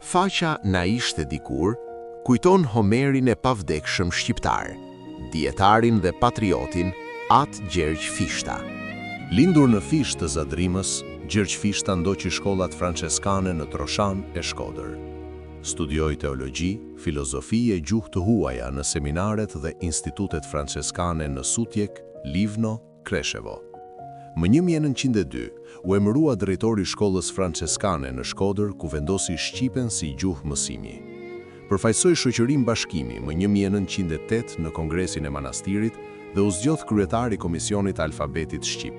Faqa na ishte dikur kujton Homerin e pavdekshëm shqiptar, dietarin dhe patriotin Atë Gjergj Fishta. Lindur në Fish të Zadrimës, Gjergj Fishta ndoqi shkollat franceskane në Troshan e Shkodër. Studioi teologji, filozofi e gjuhë të huaja në seminaret dhe institutet franceskane në Sutjek, Livno, Kresheva. Më 1902 u emërua drejtori shkollës franceskane në Shkodër, ku vendosi shqipen si gjuhë mësimi. Përfaqësoi shoqërinë Bashkimi më 1908 në Kongresin e Manastirit dhe u zgjodh kryetari i Komisionit Alfabetit Shqip.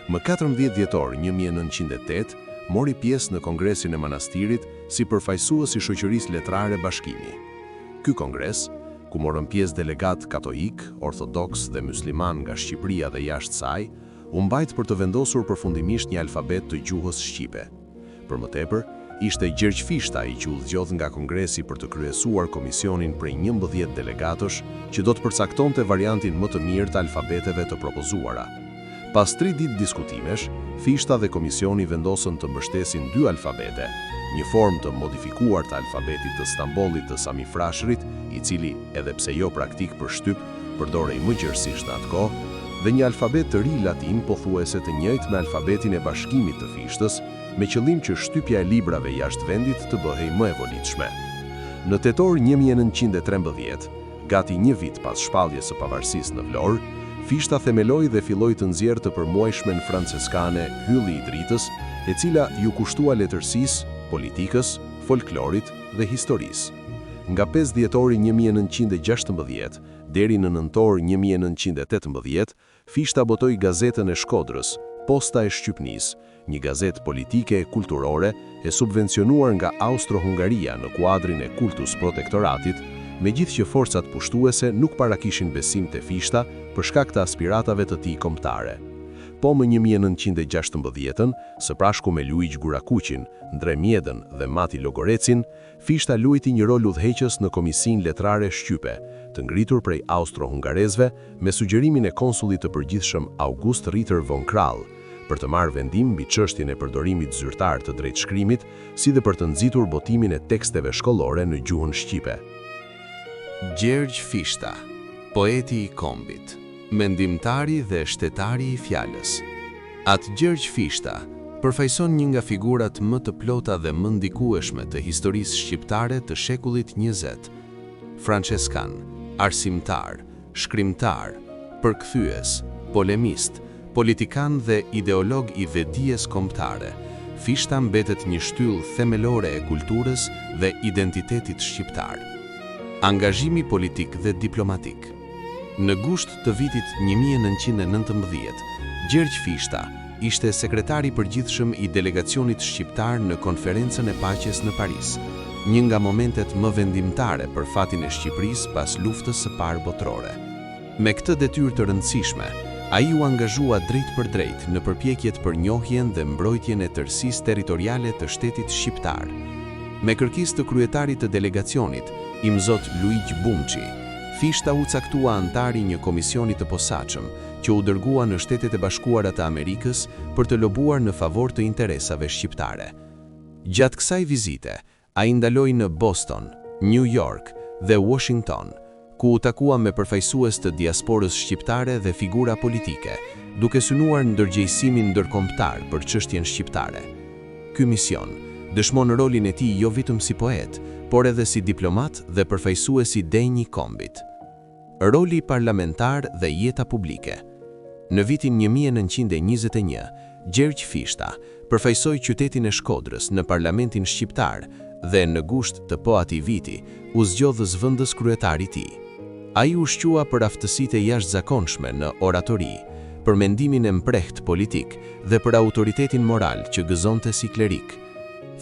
Më 14 dhjetor 1908 mori pjesë në Kongresin e Manastirit si përfaqësues i shoqërisë letrare Bashkimi. Ky kongres, ku morën pjesë delegat katolik, ortodoks dhe musliman nga Shqipëria dhe jashtë saj, u mbajt për të vendosur përfundimisht një alfabet të gjuhës shqipe. Për më tepër, ishte Gjergj Fishta i që u zgjodh nga Kongresi për të kryesuar komisionin prej 11 delegatësh që do të përcaktonte variantin më të mirë të alfabeteve të propozuara. Pas 3 ditë diskutimesh, Fishta dhe komisioni vendosën të mbështesin 2 alfabete, një formë të modifikuar të alfabetit të Stambollit të Sami Frashërit, i cili, edhe pse jo praktik për shtyp, përdorej më gjerësisht në atë kohë, dhe një alfabet të ri latin pothuajse të njëjtë me alfabetin e Bashkimit të Fishtës, me qëllim që shtypja e librave jashtë vendit të bëhej më e volitshme. Në tetor 1913, gati një vit pas shpalljes së pavarësisë në Vlorë, Fishta themeloi dhe filloi të nxjerrë të përmuajshmen franceskane Hylli i Dritës, e cila ju kushtua letërsisë, politikës, folklorit dhe historisë. Nga 5 dhjetori 1916 deri në nëntor 1918, Fishta botoi gazetën e Shkodrës, Posta e Shqipnisë, një gazetë politike e kulturore e subvencionuar nga Austro-Hungaria në kuadrin e Kultus Protektoratit, megjithë që forcat pushtuese nuk parakishin besim te Fishta për shkak të aspiratave të tij kombëtare. Po më 1916, së prashku me Luigjë Gurakuqin, Ndre Mjedën dhe Mati Logorecin, Fishta luajti një rol udhëheqës në Komisinë Letrare Shqype, të ngritur prej austro-hungarezëve me sugjerimin e konsullit të përgjithshëm August Ritter von Krall, për të marrë vendim mbi çështjen e përdorimit zyrtar të drejtshkrimit, si dhe për të nxitur botimin e teksteve shkollore në gjuhën shqipe. Gjergj Fishta, poeti i kombit, mendimtari dhe shtetari i fjalës. Atë Gjergj Fishta përfaqëson një nga figurat më të plota dhe më ndikueshme të historisë shqiptare të shekullit 20. Franceskan, arsimtar, shkrimtar, përkthyes, polemist, politikan dhe ideolog i vedijes kombëtare, Fishta mbetet një shtyllë themelore e kulturës dhe identitetit shqiptar. Angazhimi politik dhe diplomatik. Në gusht të vitit 1919, Gjergj Fishta ishte sekretari përgjithshëm i delegacionit shqiptar në Konferencën e Paqes në Paris, një nga momentet më vendimtare për fatin e Shqipërisë pas luftës së parë botërore. Me këtë detyrë të rëndësishme, ai u angazhua drejt për drejt në përpjekjet për njohjen dhe mbrojtjen e tërësisë territoriale të shtetit shqiptar. Me kërkesë të kryetarit të delegacionit, Imzot Luigjë Bumçi, Fishta u caktua antari një komisioni të posaçëm që u dërgua në Shtetet e Bashkuara të Amerikës për të lobuar në favor të interesave shqiptare. Gjatë kësaj vizite, ai ndaloi në Boston, New York dhe Washington, ku u takua me përfaqësues të diasporës shqiptare dhe figura politike, duke synuar ndërgjegjësimin ndërkombëtar për çështjen shqiptare. Ky mision dëshmon rolin e tij jo vetëm si poet, por edhe si diplomat dhe përfaqësues i denj i kombit. Roli parlamentar dhe jeta publike. Në vitin 1921, Gjergj Fishta përfaqësoi qytetin e Shkodrës në parlamentin shqiptar dhe në gusht të po atij viti u zgjodh zëvendës kryetari i tij. Ai u shqua për aftësitë e jashtëzakonshme në oratori, për mendimin e mprehtë politik dhe për autoritetin moral që gëzonte si klerik.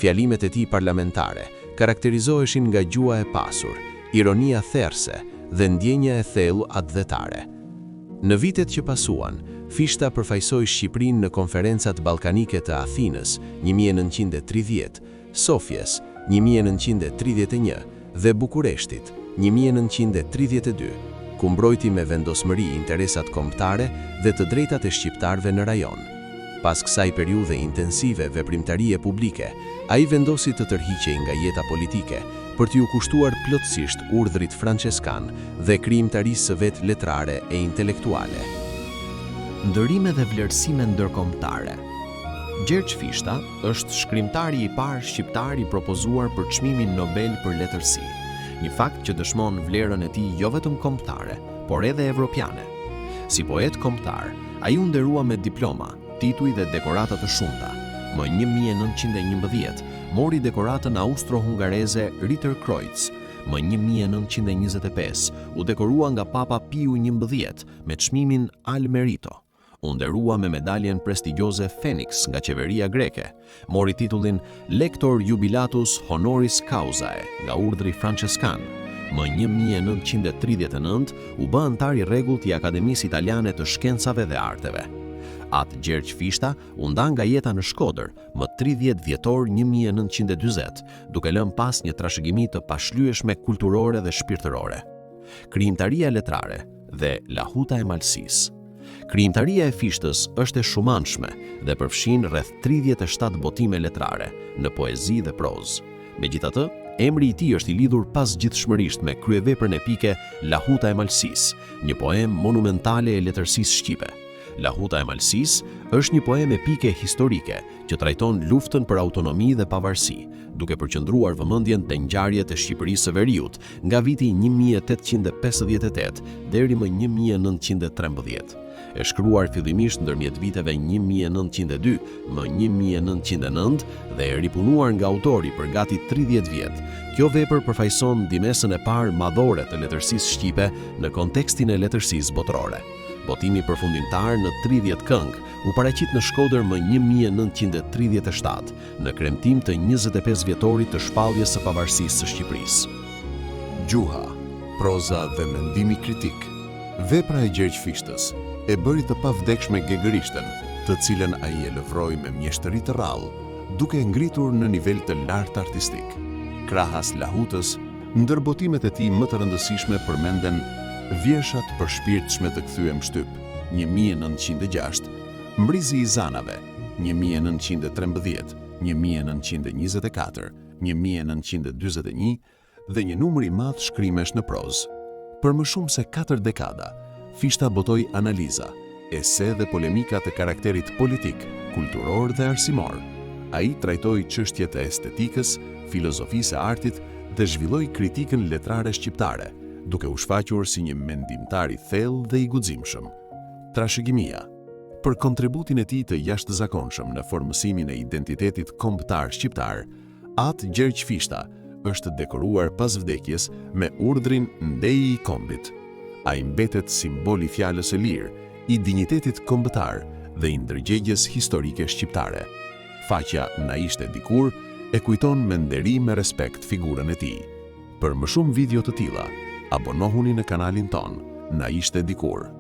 Fjalimet e tij parlamentare karakterizoheshin nga gjua e pasur, ironia therrse dhe ndjenja e thellë atdhetare. Në vitet që pasuan, Fishta përfaqësoi Shqipërinë në konferencat ballkanike të Athinës 1930, Sofjes 1931 dhe Bukureshtit 1932, ku mbrojti me vendosmëri interesat kombëtare dhe të drejtat e shqiptarëve në rajon. Pas kësaj periudhe intensive veprimtarie publike, ai vendosi të tërhiqej nga jeta politike për t'ju kushtuar plotësisht urdhrit franceskan dhe krijimtarisë së vet letrare e intelektuale. Ndërime dhe vlerësime ndërkombëtare. Gjergj Fishta është shkrimtari i parë shqiptar i propozuar për çmimin Nobel për letërsi, një fakt që dëshmon vlerën e tij jo vetëm kombëtare, por edhe evropiane. Si poet kombëtar, ai u nderua me diploma, tituj dhe dekorata të shumta. Më 1911 mori dekoratën austro-hungareze Ritterkreuz. Më 1925 u dekorua nga Papa Piu XI me çmimin Al Merito. U nderua me medaljen prestigjioze Phoenix nga qeveria greke. Mori titullin Lector Jubilatus Honoris Causae nga urdhri franceskan. Më 1939 u bë antar i rregullt i Akademisë Italiane të Shkencave dhe Arteve. Atë Gjergj Fishta u nda nga jeta në Shkodër më 30 dhjetor 1940, duke lënë pas një trashëgimi të pashlyeshme kulturore dhe shpirtërore. Krijimtaria letrare dhe lahuta e malësisë. Krijimtaria e Fishtës është e shumanshme dhe përfshin rreth 37 botime letrare në poezi dhe prozë. Megjithatë, emri i tij është i lidhur pasgjithshmërisht me kryeveprën epike Lahuta e Malësisë, një poem monumentale e letërsisë shqipe. Lahuta e Malësisë është një poem epike historike që trajton luftën për autonomi dhe pavarësi, duke përqendruar vëmendjen te ngjarjet e Shqipërisë së Veriut nga viti 1858 deri më 1913. E shkruar fillimisht ndërmjet viteve 1902 më 1909 dhe e ripunuar nga autori për gati 30 vjet. Kjo vepër përfaqëson ndimesën e parë madhore të letërsisë shqipe në kontekstin e letërsisë botërore. Botimi përfundimtar në 30 këngë u paraqit në Shkodër më 1937, në kremtim të 25 vjetorit të shpalljes së pavarësisë së Shqipërisë. Gjuha, proza dhe mendimi kritik. Vepra e Gjergj Fishtës e bëri të pavdekshme gegërishten, të cilën ai e lëvroi me mjeshtëri të rrallë, duke ngritur në nivel të lartë artistik. Krahas lahutës, ndër botimet e tij më të rëndësishme përmenden Vjershat për shpirtshme të kthyem shtyp, 1906, Mbrizi i Zanave, 1913, 1924, 1941 dhe një numër i madh shkrimesh në prozë. Për më shumë se 4 dekada, Fishta botoi analiza, ese dhe polemika të karakterit politik, kulturor dhe arsimor. Ai trajtoi çështjet e estetikës, filozofisë e artit dhe zhvilloi kritikën letrare shqiptare, duke u shfaqur si një mendimtar i thellë dhe i guximshëm. Trashëgimia. Për kontributin e tij të jashtëzakonshëm në formësimin e identitetit kombëtar shqiptar, atë Gjergj Fishta është dekoruar pas vdekjes me urdhrin Ndeji i Kombit. Ai mbetet simbol i fjalës së lirë, i dinjitetit kombëtar dhe i ndërgjegjes historike shqiptare. Faqja Na ishte dikur e kujton me nderim e respekt figurën e tij. Për më shumë video të tilla, abonohuni në kanalin ton, Na ishte dikur.